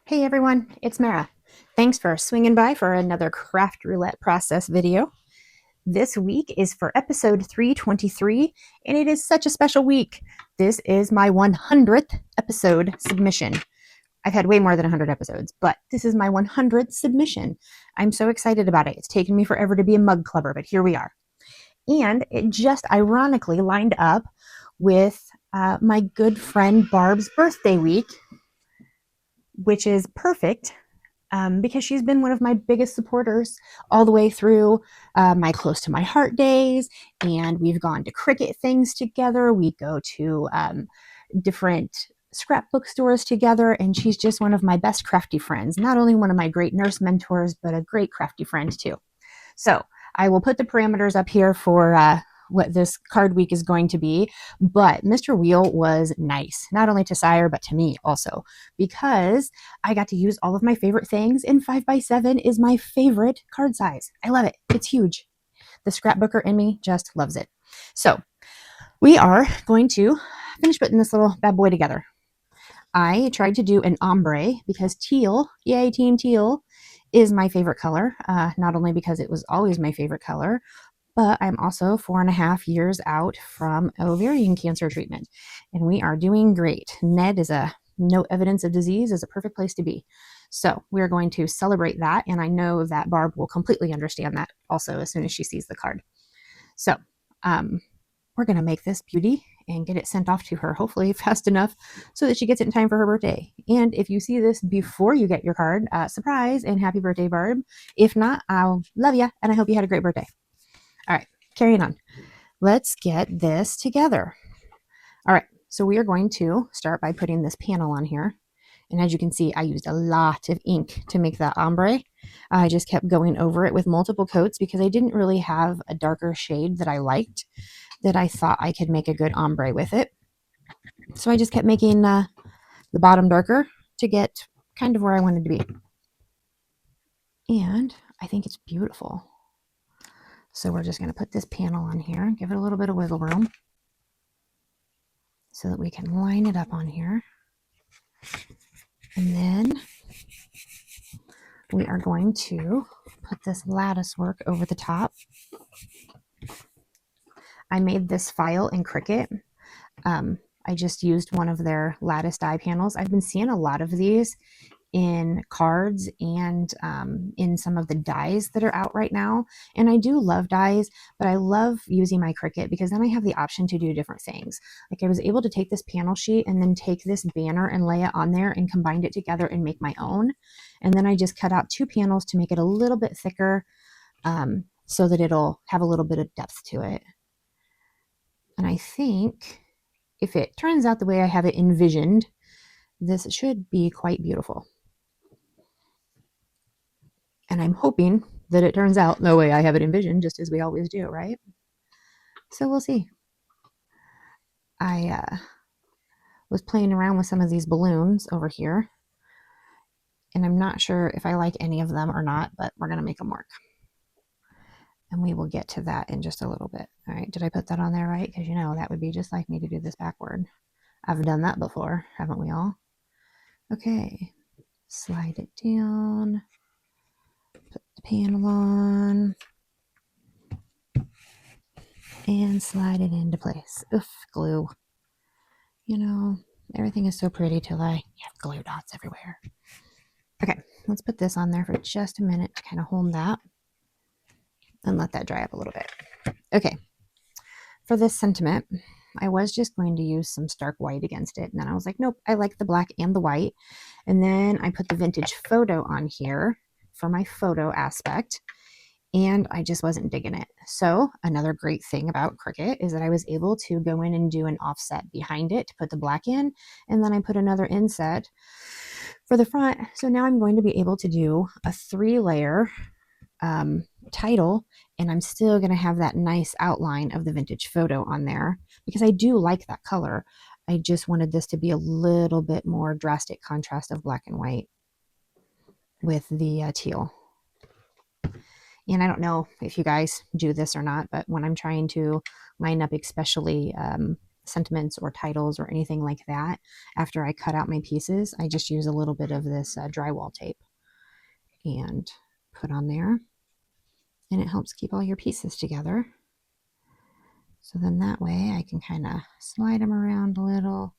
Hey everyone, it's Mara. Thanks for swinging by for another Craft Roulette process video. This week is for episode 323, and it is such a special week. This is my 100th episode submission. I've had way more than 100 episodes, but this is my 100th submission. I'm so excited about it. It's taken me forever to be a mug clubber, but here we are. And it just ironically lined up with my good friend Barb's birthday week, which is perfect because she's been one of my biggest supporters all the way through my close to my heart days. And we've gone to cricket things together. We go to different scrapbook stores together. And she's just one of my best crafty friends. Not only one of my great nurse mentors, but a great crafty friend too. So I will put the parameters up here for what this card week is going to be. But Mr. Wheel was nice, not only to Sire, but to me also, because I got to use all of my favorite things, and 5x7 is my favorite card size. I love it. It's huge. The scrapbooker in me just loves it. So we are going to finish putting this little bad boy together. I tried to do an ombre because teal, yay, team teal, is my favorite color. Not only because it was always my favorite color, but I'm also 4.5 years out from ovarian cancer treatment, and we are doing great. Ned is a no evidence of disease is a perfect place to be. So we're going to celebrate that, and I know that Barb will completely understand that also as soon as she sees the card. So we're going to make this beauty and get it sent off to her, hopefully fast enough so that she gets it in time for her birthday. And if you see this before you get your card, surprise and happy birthday, Barb. If not, I'll love you, and I hope you had a great birthday. All right, carrying on. Let's get this together. All right, so we are going to start by putting this panel on here. And as you can see, I used a lot of ink to make that ombre. I just kept going over it with multiple coats because I didn't really have a darker shade that I liked, that I thought I could make a good ombre with it. So I just kept making the bottom darker to get kind of where I wanted to be. And I think it's beautiful. So we're just going to put this panel on here, give it a little bit of wiggle room so that we can line it up on here. And then we are going to put this lattice work over the top. I made this file in Cricut. I just used one of their lattice die panels. I've been seeing a lot of these in cards and in some of the dies that are out right now. And I do love dies, but I love using my Cricut because then I have the option to do different things. Like I was able to take this panel sheet and then take this banner and lay it on there and combined it together and make my own. And then I just cut out 2 panels to make it a little bit thicker so that it'll have a little bit of depth to it. And I think if it turns out the way I have it envisioned, this should be quite beautiful. And I'm hoping that it turns out the way I have it envisioned, just as we always do, right? So we'll see. I was playing around with some of these balloons over here, and I'm not sure if I like any of them or not, but we're going to make them work. And we will get to that in just a little bit. All right, did I put that on there right? Because you know that would be just like me to do this backward. I've done that before, haven't we all? Okay, slide it down, put the panel on, and slide it into place. Oof, glue. You know, everything is so pretty till I have glue dots everywhere. Okay, let's put this on there for just a minute to kind of hold that and let that dry up a little bit. Okay, for this sentiment, I was just going to use some stark white against it. And then I was like, nope, I like the black and the white. And then I put the vintage photo on here for my photo aspect. And I just wasn't digging it. So another great thing about Cricut is that I was able to go in and do an offset behind it to put the black in. And then I put another inset for the front. So now I'm going to be able to do a 3-layer title, and I'm still going to have that nice outline of the vintage photo on there because I do like that color. I just wanted this to be a little bit more drastic contrast of black and white with the teal. And I don't know if you guys do this or not, but when I'm trying to line up especially sentiments or titles or anything like that, after I cut out my pieces, I just use a little bit of this drywall tape and put on there, and it helps keep all your pieces together. So then that way I can kind of slide them around a little,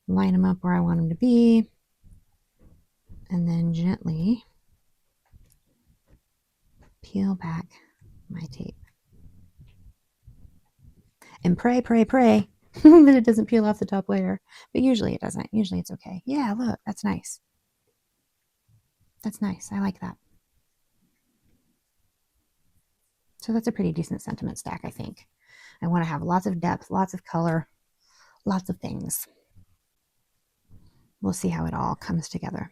line them up where I want them to be, and then gently peel back my tape. And pray, pray, pray that it doesn't peel off the top layer. But usually it doesn't. Usually it's okay. Yeah, look, that's nice. That's nice. I like that. So that's a pretty decent sentiment stack, I think. I want to have lots of depth, lots of color, lots of things. We'll see how it all comes together.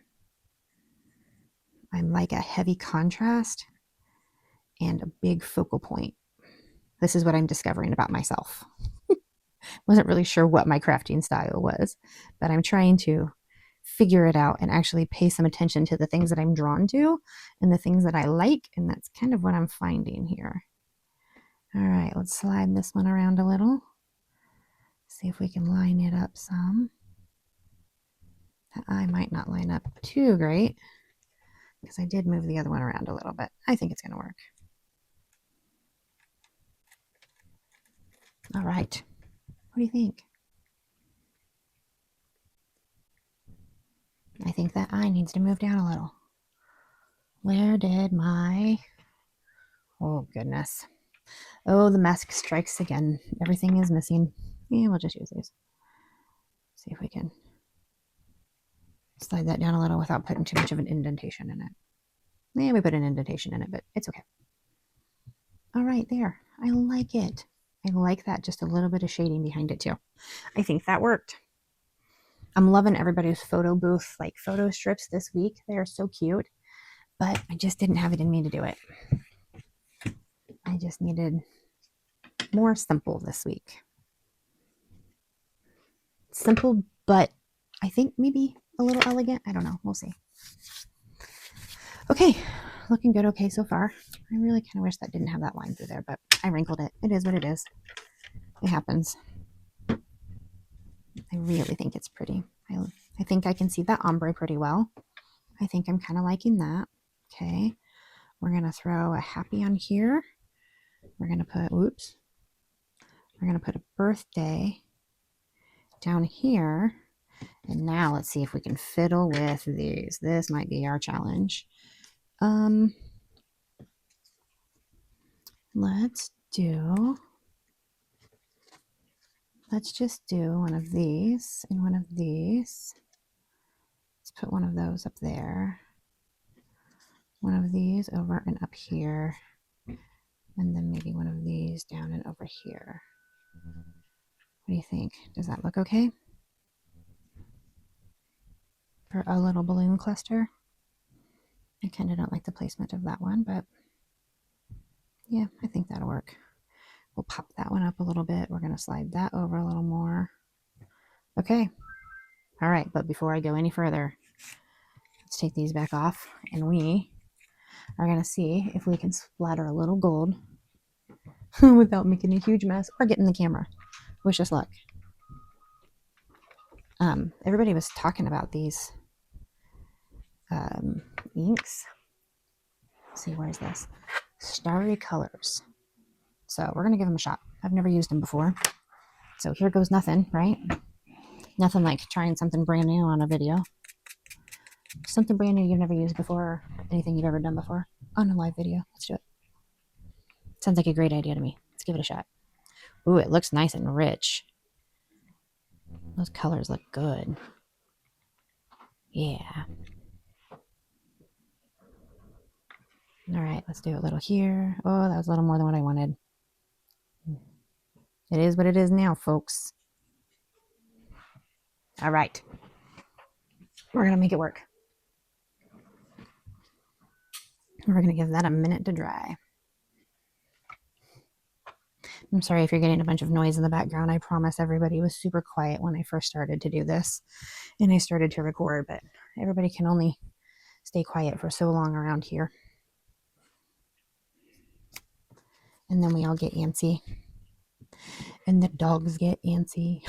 I'm like a heavy contrast and a big focal point. This is what I'm discovering about myself. Wasn't really sure what my crafting style was, but I'm trying to figure it out and actually pay some attention to the things that I'm drawn to and the things that I like, and that's kind of what I'm finding here. All right, let's slide this one around a little. See if we can line it up some. That eye might not line up too great because I did move the other one around a little bit. I think it's going to work. All right. What do you think? I think that eye needs to move down a little. Where did my... Oh, goodness. Oh, the mask strikes again. Everything is missing. Yeah, we'll just use these. See if we can slide that down a little without putting too much of an indentation in it. Yeah, we put an indentation in it, but it's okay. All right, there. I like it. I like that. Just a little bit of shading behind it, too. I think that worked. I'm loving everybody's photo booth, like photo strips this week. They are so cute, but I just didn't have it in me to do it. I just needed more simple this week. Simple, but I think maybe a little elegant. I don't know. We'll see. Okay, looking good. Okay, so far. I really kind of wish that didn't have that line through there, but I wrinkled it. It is what it is. It happens. I really think it's pretty. I think I can see that ombre pretty well. I think I'm kind of liking that. Okay, we're going to throw a happy on here. We're going to put, whoops, we're going to put a birthday down here. And now let's see if we can fiddle with these. This might be our challenge. Let's just do one of these and one of these. Let's put one of those up there. One of these over and up here. And then maybe one of these down and over here. What do you think? Does that look okay? For a little balloon cluster. I kind of don't like the placement of that one, but yeah, I think that'll work. We'll pop that one up a little bit. We're going to slide that over a little more. Okay. All right, but before I go any further, let's take these back off, and we are going to see if we can splatter a little gold without making a huge mess or getting the camera. Wish us luck. Everybody was talking about these inks. Let's see, where's this? Starry Colors. So we're going to give them a shot. I've never used them before. So here goes nothing, right? Nothing like trying something brand new on a video. Something brand new you've never used before, or anything you've ever done before on a live video. Let's do it. Sounds like a great idea to me. Let's give it a shot. Ooh, it looks nice and rich. Those colors look good. Yeah. All right, let's do a little here. Oh, that was a little more than what I wanted. It is what it is now, folks. All right. We're going to make it work. We're going to give that a minute to dry. I'm sorry if you're getting a bunch of noise in the background. I promise everybody was super quiet when I first started to do this and I started to record, but everybody can only stay quiet for so long around here. And then we all get antsy. And the dogs get antsy.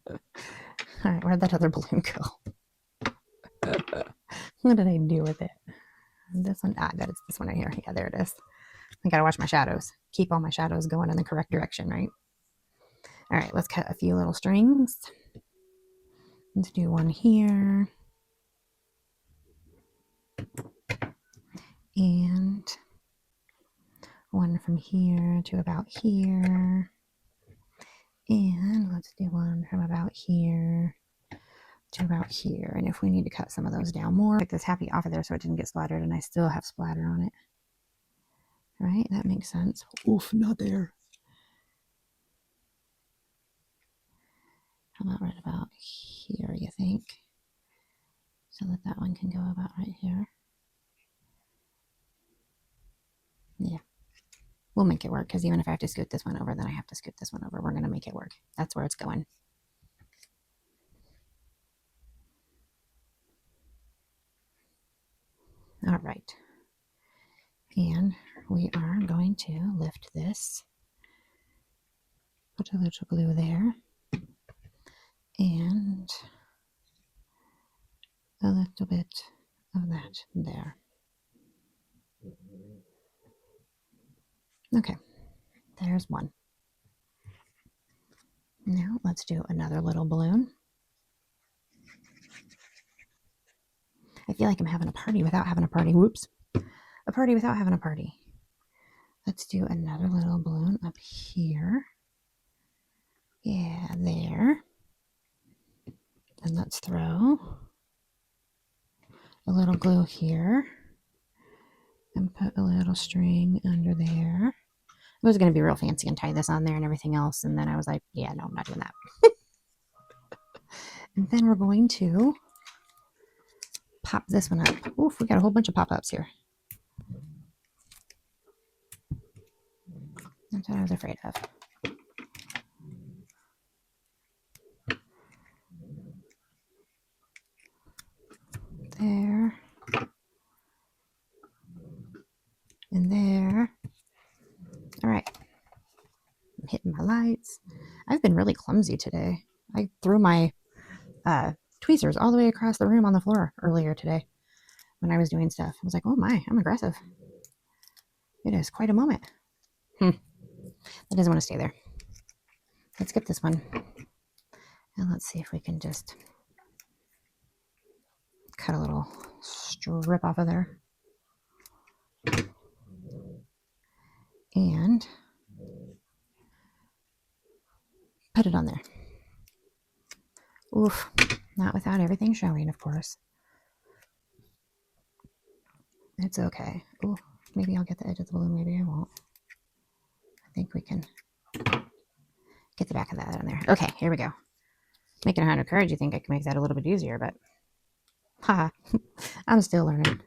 All right, where'd that other balloon go? What did I do with it? This one, I bet it's this one right here. Yeah, there it is. I gotta watch my shadows. Keep all my shadows going in the correct direction, right? All right, let's cut a few little strings. Let's do one here. And one from here to about here. And let's do one from about here to about here. And if we need to cut some of those down more, take this happy off of there so it didn't get splattered and I still have splatter on it. Right? That makes sense. Oof, not there. How about right about here, you think? So that that one can go about right here. Yeah. We'll make it work, because even if I have to scoot this one over, then I have to scoot this one over. We're going to make it work. That's where it's going. All right. And we are going to lift this, put a little glue there, and a little bit of that there. Okay, there's one. Now let's do another little balloon. I feel like I'm having a party without having a party. Whoops. A party without having a party. Let's do another little balloon up here. Yeah, there. And let's throw a little glue here and put a little string under there. I was going to be real fancy and tie this on there and everything else, and then I was like, yeah, no, I'm not doing that. And then we're going to pop this one up. Oof, we got a whole bunch of pop-ups here. That's what I was afraid of. There. And there. All right. I'm hitting my lights. I've been really clumsy today. I threw my tweezers all the way across the room on the floor earlier today when I was doing stuff. I was like, oh my, I'm aggressive. It is quite a moment. That doesn't want to stay there. Let's skip this one. And let's see if we can just cut a little strip off of there. And put it on there. Oof, not without everything showing, of course. It's okay. Ooh, maybe I'll get the edge of the balloon, maybe I won't. I think we can get the back of that on there. Okay, here we go. Making 100 cards, you think I can make that a little bit easier, but haha, I'm still learning.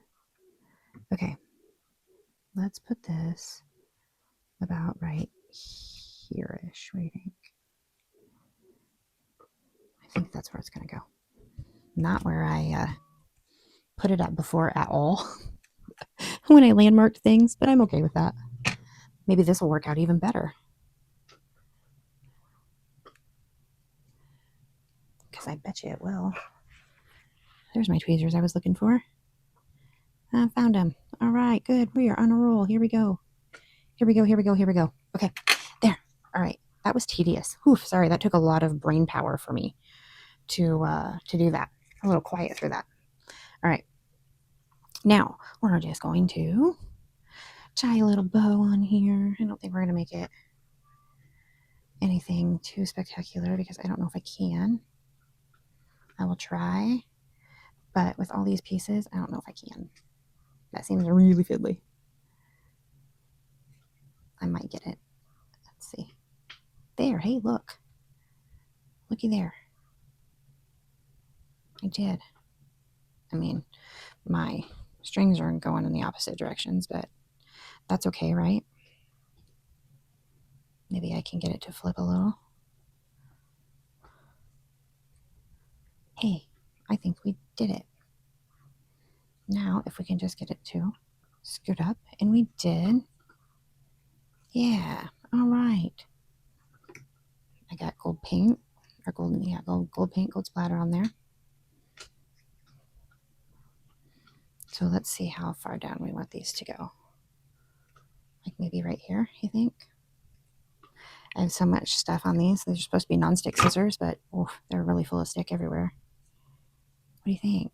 Okay, let's put this about right here-ish. What do you think? I think that's where it's going to go. Not where I put it up before at all when I landmarked things, but I'm okay with that. Maybe this will work out even better. Because I bet you it will. There's my tweezers I was looking for. I found them. All right, good. We are on a roll. Here we go. Here we go, here we go, here we go. Okay, there. All right, that was tedious. Oof, sorry, that took a lot of brain power for me to do that. A little quiet through that. All right, now we're just going to tie a little bow on here. I don't think we're going to make it anything too spectacular because I don't know if I can. I will try, but with all these pieces, I don't know if I can. That seems really fiddly. I might get it. Let's see. There, hey, look. Looky there. I did. I mean, my strings are going in the opposite directions, but that's okay, right? Maybe I can get it to flip a little. Hey, I think we did it. Now, if we can just get it to scoot up, and we did. Yeah, all right. I got gold paint, or gold paint, gold splatter on there. So let's see how far down we want these to go. Like maybe right here, you think? I have so much stuff on these. They're supposed to be non-stick scissors, but oh, they're really full of stick everywhere. What do you think?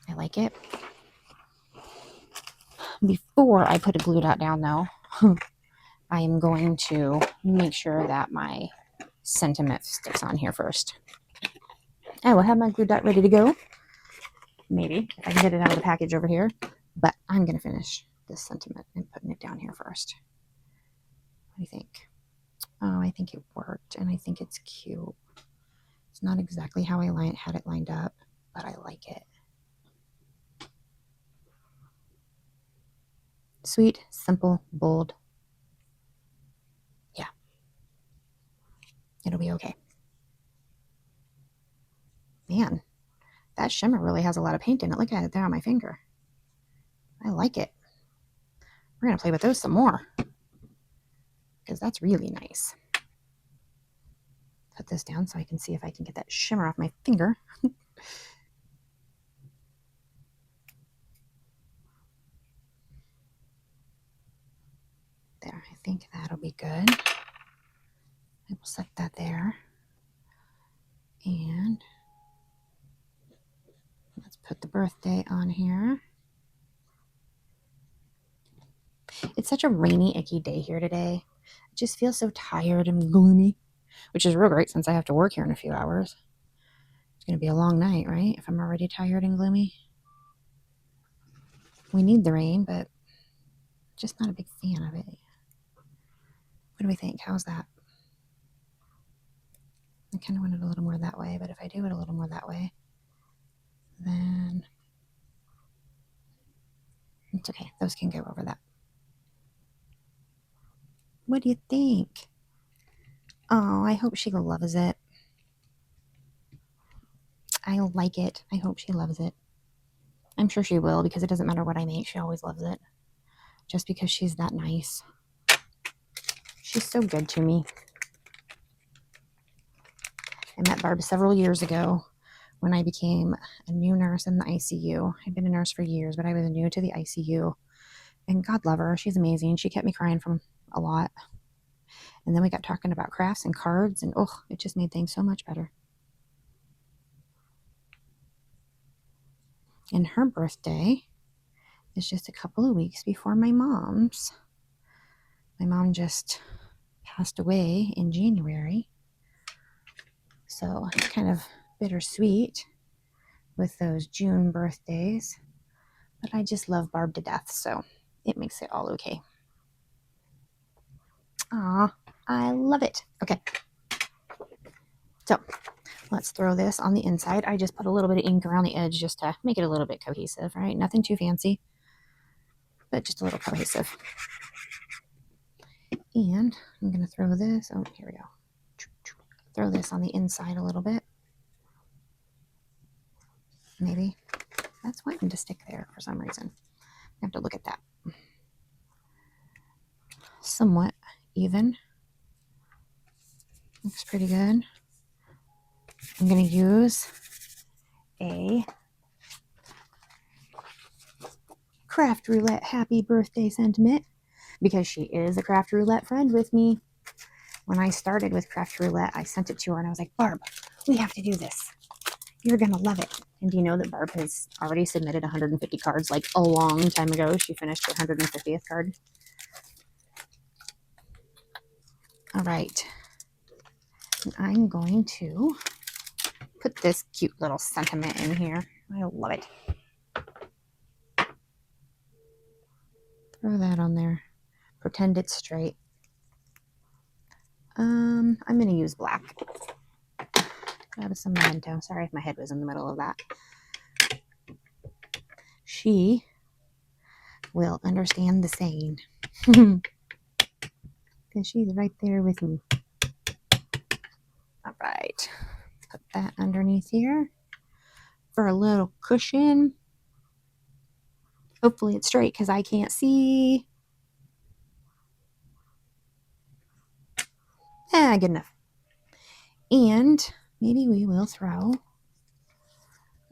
I like it. Before I put a glue dot down though, I am going to make sure that my sentiment sticks on here first. I will have my glue dot ready to go. Maybe, if I can get it out of the package over here. But I'm going to finish this sentiment and putting it down here first. What do you think? Oh, I think it worked, and I think it's cute. It's not exactly how I had it lined up, but I like it. Sweet, simple, bold. Yeah. It'll be okay. Man, that shimmer really has a lot of paint in it. Look at it there on my finger. I like it. We're going to play with those some more, because that's really nice. Put this down so I can see if I can get that shimmer off my finger. There, I think that'll be good. I will set that there. And let's put the birthday on here. It's such a rainy, icky day here today. I just feel so tired and gloomy, which is real great since I have to work here in a few hours. It's going to be a long night, right? If I'm already tired and gloomy. We need the rain, but just not a big fan of it. What do we think? How's that? I kind of want it a little more that way, but if I do it a little more that way, then it's okay. Those can go over that. What do you think? Oh, I hope she loves it. I like it. I hope she loves it. I'm sure she will, because it doesn't matter what I make. She always loves it. Just because she's that nice. She's so good to me. I met Barb several years ago when I became a new nurse in the ICU. I'd been a nurse for years, but I was new to the ICU. And God love her. She's amazing. She kept me crying from a lot. And then we got talking about crafts and cards, and oh, it just made things so much better. And her birthday is just a couple of weeks before my mom's. My mom just passed away in January. So it's kind of bittersweet with those June birthdays. But I just love Barb to death, so it makes it all okay. Aw, I love it. Okay. So let's throw this on the inside. I just put a little bit of ink around the edge just to make it a little bit cohesive, right? Nothing too fancy, but just a little cohesive. And I'm going to throw this. Oh, here we go. Throw this on the inside a little bit. Maybe that's wanting to stick there for some reason. I have to look at that. Somewhat even. Looks pretty good. I'm going to use a Craft Roulette happy birthday sentiment, because she is a Craft Roulette friend with me. When I started with Craft Roulette, I sent it to her and I was like, Barb, we have to do this. You're going to love it. And do you know that Barb has already submitted 150 cards like a long time ago? She finished her 150th card. All right. And I'm going to put this cute little sentiment in here. I love it. Throw that on there. Pretend it's straight. I'm going to use black. Grab some memento. Sorry if my head was in the middle of that. She will understand the saying. Because she's right there with me. All right. Put that underneath here for a little cushion. Hopefully it's straight because I can't see. Good enough. And maybe we will throw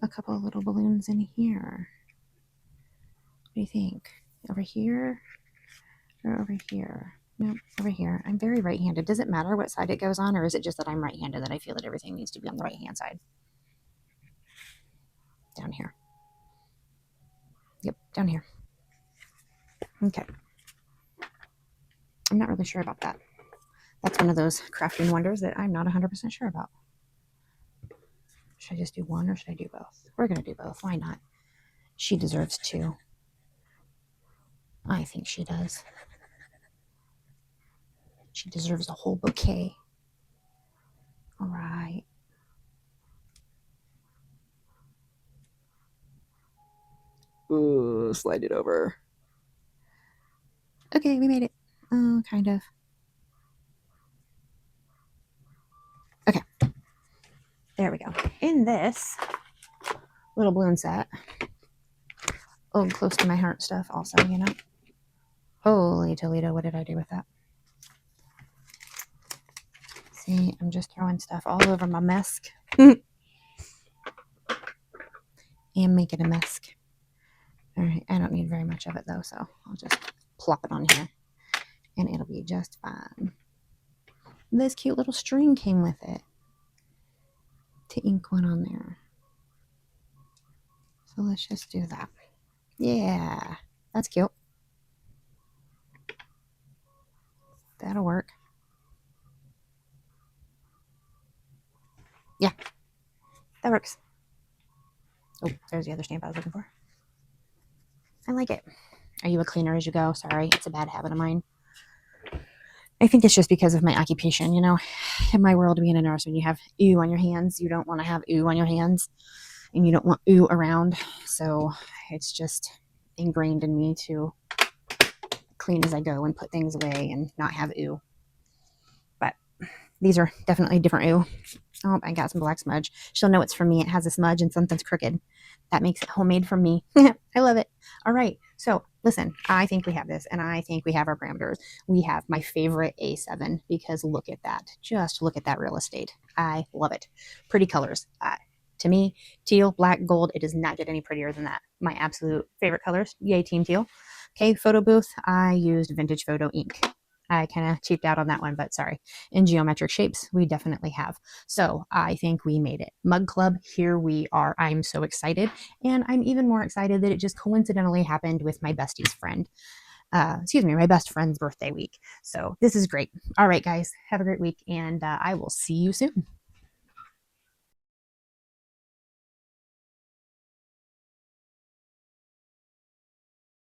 a couple of little balloons in here. What do you think? Over here or over here? No, over here. I'm very right-handed. Does it matter what side it goes on, or is it just that I'm right-handed that I feel that everything needs to be on the right-hand side? Down here. Yep, down here. Okay. I'm not really sure about that. That's one of those crafting wonders that I'm not 100% sure about. Should I just do one or should I do both? We're going to do both. Why not? She deserves two. I think she does. She deserves a whole bouquet. All right. Ooh, slide it over. Okay, we made it. Oh, kind of. Okay. There we go. In this little balloon set. Oh, close to my heart stuff also, you know. Holy Toledo, what did I do with that? See, I'm just throwing stuff all over my mask. And making a mask. All right, I don't need very much of it though, so I'll just plop it on here and it'll be just fine. This cute little string came with it to ink one on there. So let's just do that. Yeah, that's cute. That'll work. Yeah, that works. Oh, there's the other stamp I was looking for. I like it. Are you a cleaner as you go? Sorry, it's a bad habit of mine. I think it's just because of my occupation, you know. In my world, being a nurse, when you have ew on your hands, you don't want to have ew on your hands, and you don't want ew around. So it's just ingrained in me to clean as I go and put things away and not have ew. But these are definitely different ew. Oh, I got some black smudge. She'll know it's from me. It has a smudge and something's crooked. That makes it homemade from me. I love it. All right. So listen, I think we have this, and I think we have our parameters. We have my favorite A7 because look at that. Just look at that real estate. I love it. Pretty colors. To me, teal, black, gold, it does not get any prettier than that. My absolute favorite colors. Yay, Team Teal. Okay, photo booth. I used vintage photo ink. I kind of cheaped out on that one, but sorry. In geometric shapes, we definitely have. So I think we made it. Mug Club, here we are. I'm so excited. And I'm even more excited that it just coincidentally happened with my bestie's friend. My best friend's birthday week. So this is great. All right, guys, have a great week, and I will see you soon.